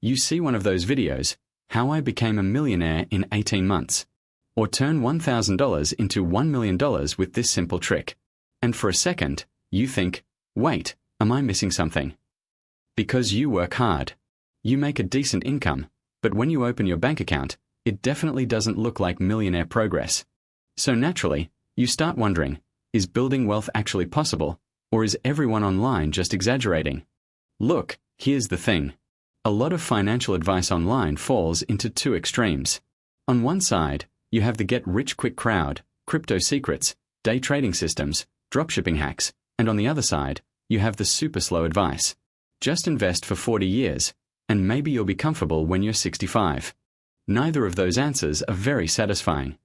You see one of those videos, How I Became a Millionaire in 18 Months, or Turn $1,000 into $1 million with this simple trick. And for a second, you think, wait, am I missing something? Because you work hard. You make a decent income, but when you open your bank account, it definitely doesn't look like millionaire progress. So naturally, you start wondering, is building wealth actually possible, or is everyone online just exaggerating? Look, here's the thing. A lot of financial advice online falls into two extremes. On one side, you have the get-rich-quick crowd, crypto secrets, day trading systems, dropshipping hacks, and on the other side, you have the super slow advice. Just invest for 40 years, and maybe you'll be comfortable when you're 65. Neither of those answers are very satisfying.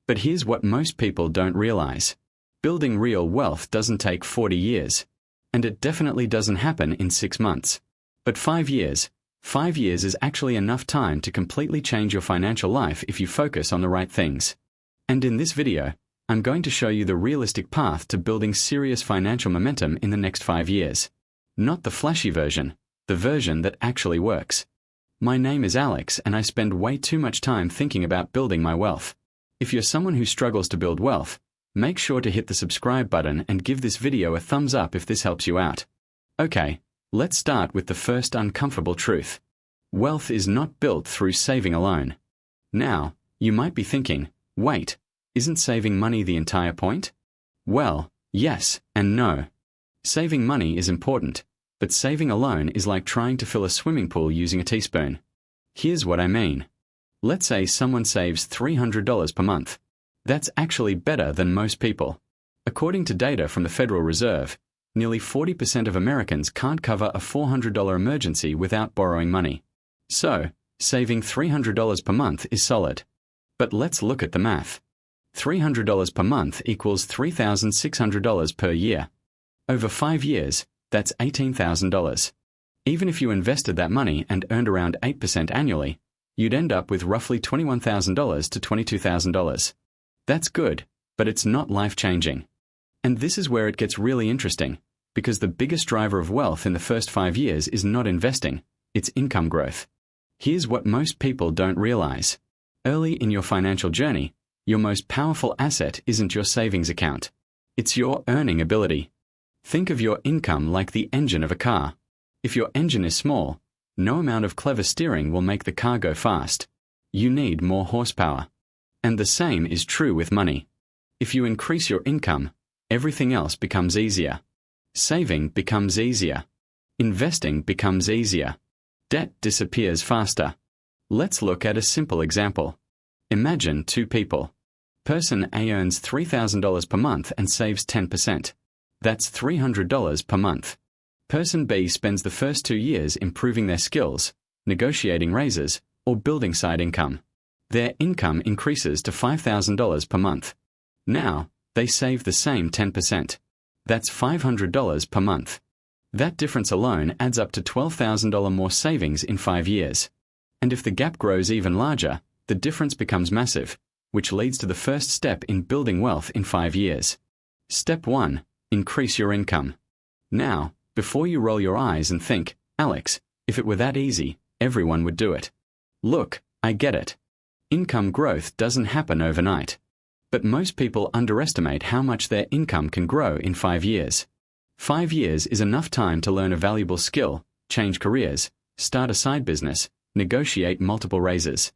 But here's what most people don't realize. Building real wealth doesn't take 40 years. And it definitely doesn't happen in 6 months. But 5 years. 5 years is actually enough time to completely change your financial life if you focus on the right things. And in this video, I'm going to show you the realistic path to building serious financial momentum in the next 5 years. Not the flashy version, the version that actually works. My name is Alex and I spend way too much time thinking about building my wealth. If you're someone who struggles to build wealth, make sure to hit the subscribe button and give this video a thumbs up if this helps you out. Okay, let's start with the first uncomfortable truth. Wealth is not built through saving alone. Now, you might be thinking, wait, isn't saving money the entire point? Well, yes and no. Saving money is important, but saving alone is like trying to fill a swimming pool using a teaspoon. Here's what I mean. Let's say someone saves $300 per month. That's actually better than most people. According to data from the Federal Reserve, nearly 40% of Americans can't cover a $400 emergency without borrowing money. So, saving $300 per month is solid. But let's look at the math. $300 per month equals $3,600 per year. Over 5 years, that's $18,000. Even if you invested that money and earned around 8% annually, you'd end up with roughly $21,000 to $22,000. That's good, but it's not life-changing. And this is where it gets really interesting, because the biggest driver of wealth in the first 5 years is not investing, it's income growth. Here's what most people don't realize. Early in your financial journey, your most powerful asset isn't your savings account. It's your earning ability. Think of your income like the engine of a car. If your engine is small, no amount of clever steering will make the car go fast. You need more horsepower. And the same is true with money. If you increase your income, everything else becomes easier. Saving becomes easier. Investing becomes easier. Debt disappears faster. Let's look at a simple example. Imagine two people. Person A earns $3,000 per month and saves 10%. That's $300 per month. Person B spends the first 2 years improving their skills, negotiating raises, or building side income. Their income increases to $5,000 per month. Now, they save the same 10%. That's $500 per month. That difference alone adds up to $12,000 more savings in 5 years. And if the gap grows even larger, the difference becomes massive, which leads to the first step in building wealth in 5 years. Step 1. Increase your income. Now, before you roll your eyes and think, Alex, if it were that easy, everyone would do it. Look, I get it. Income growth doesn't happen overnight. But most people underestimate how much their income can grow in 5 years. 5 years is enough time to learn a valuable skill, change careers, start a side business, negotiate multiple raises.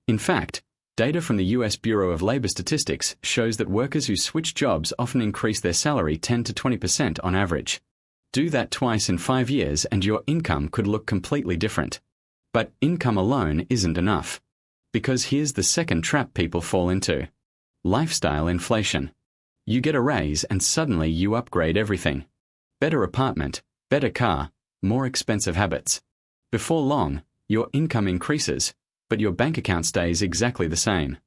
In fact, data from the US Bureau of Labor Statistics shows that workers who switch jobs often increase their salary 10 to 20% on average. Do that twice in 5 years and your income could look completely different. But income alone isn't enough. Because here's the second trap people fall into. Lifestyle inflation. You get a raise and suddenly you upgrade everything. Better apartment, better car, more expensive habits. Before long, your income increases, but your bank account stays exactly the same.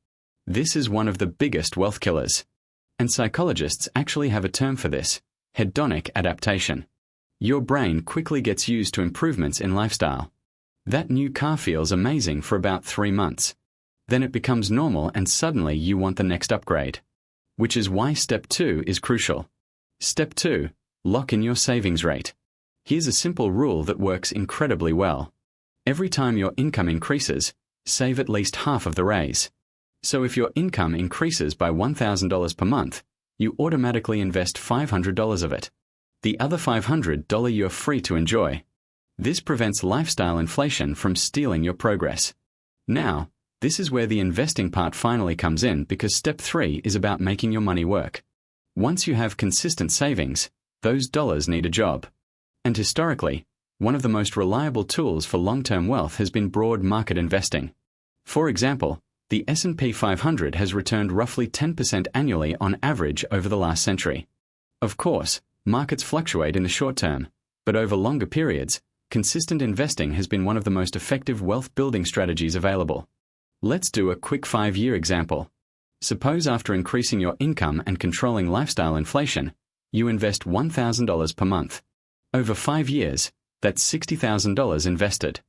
This is one of the biggest wealth killers. And psychologists actually have a term for this: hedonic adaptation. Your brain quickly gets used to improvements in lifestyle. That new car feels amazing for about 3 months. Then it becomes normal and suddenly you want the next upgrade. Which is why step 2 is crucial. Step 2. Lock in your savings rate. Here's a simple rule that works incredibly well. Every time your income increases, save at least half of the raise. So if your income increases by $1,000 per month, you automatically invest $500 of it. The other $500 you're free to enjoy. This prevents lifestyle inflation from stealing your progress. Now, this is where the investing part finally comes in, because step 3 is about making your money work. Once you have consistent savings, those dollars need a job. And historically, one of the most reliable tools for long-term wealth has been broad market investing. For example, the S&P 500 has returned roughly 10% annually on average over the last century. Of course, markets fluctuate in the short term, but over longer periods, consistent investing has been one of the most effective wealth-building strategies available. Let's do a quick 5-year example. Suppose after increasing your income and controlling lifestyle inflation, you invest $1,000 per month. Over 5 years, that's $60,000 invested.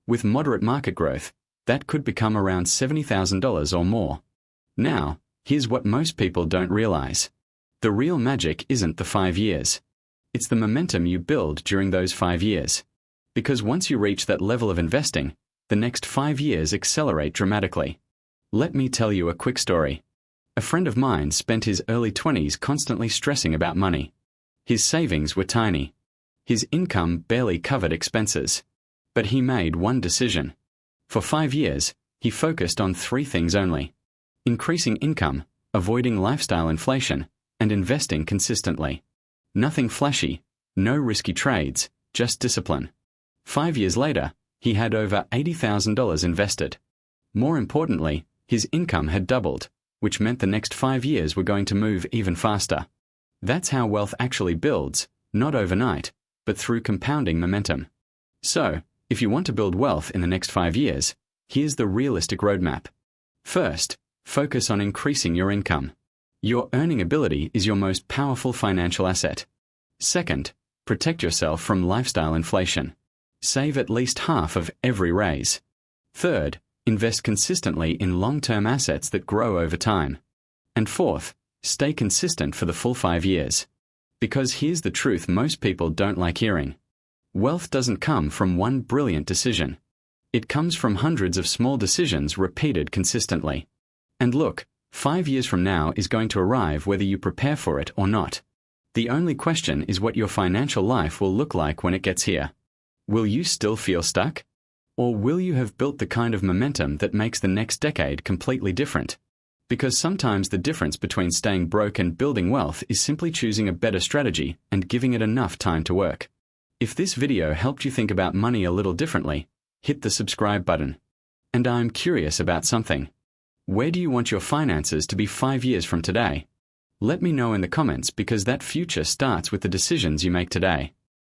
With moderate market growth, that could become around $70,000 or more. Now, here's what most people don't realize. The real magic isn't the 5 years. It's the momentum you build during those 5 years. Because once you reach that level of investing, the next 5 years accelerate dramatically. Let me tell you a quick story. A friend of mine spent his early 20s constantly stressing about money. His savings were tiny. His income barely covered expenses. But he made one decision. For 5 years, he focused on 3 things only: increasing income, avoiding lifestyle inflation, and investing consistently. Nothing flashy, no risky trades, just discipline. 5 years later, he had over $80,000 invested. More importantly, his income had doubled, which meant the next 5 years were going to move even faster. That's how wealth actually builds, not overnight, but through compounding momentum. So, if you want to build wealth in the next 5 years, here's the realistic roadmap. First, focus on increasing your income. Your earning ability is your most powerful financial asset. Second, protect yourself from lifestyle inflation. Save at least half of every raise. Third, invest consistently in long-term assets that grow over time. And fourth, stay consistent for the full 5 years. Because here's the truth most people don't like hearing. Wealth doesn't come from one brilliant decision. It comes from hundreds of small decisions repeated consistently. And look, 5 years from now is going to arrive whether you prepare for it or not. The only question is what your financial life will look like when it gets here. Will you still feel stuck? Or will you have built the kind of momentum that makes the next decade completely different? Because sometimes the difference between staying broke and building wealth is simply choosing a better strategy and giving it enough time to work. If this video helped you think about money a little differently, hit the subscribe button. And I'm curious about something. Where do you want your finances to be 5 years from today? Let me know in the comments, because that future starts with the decisions you make today.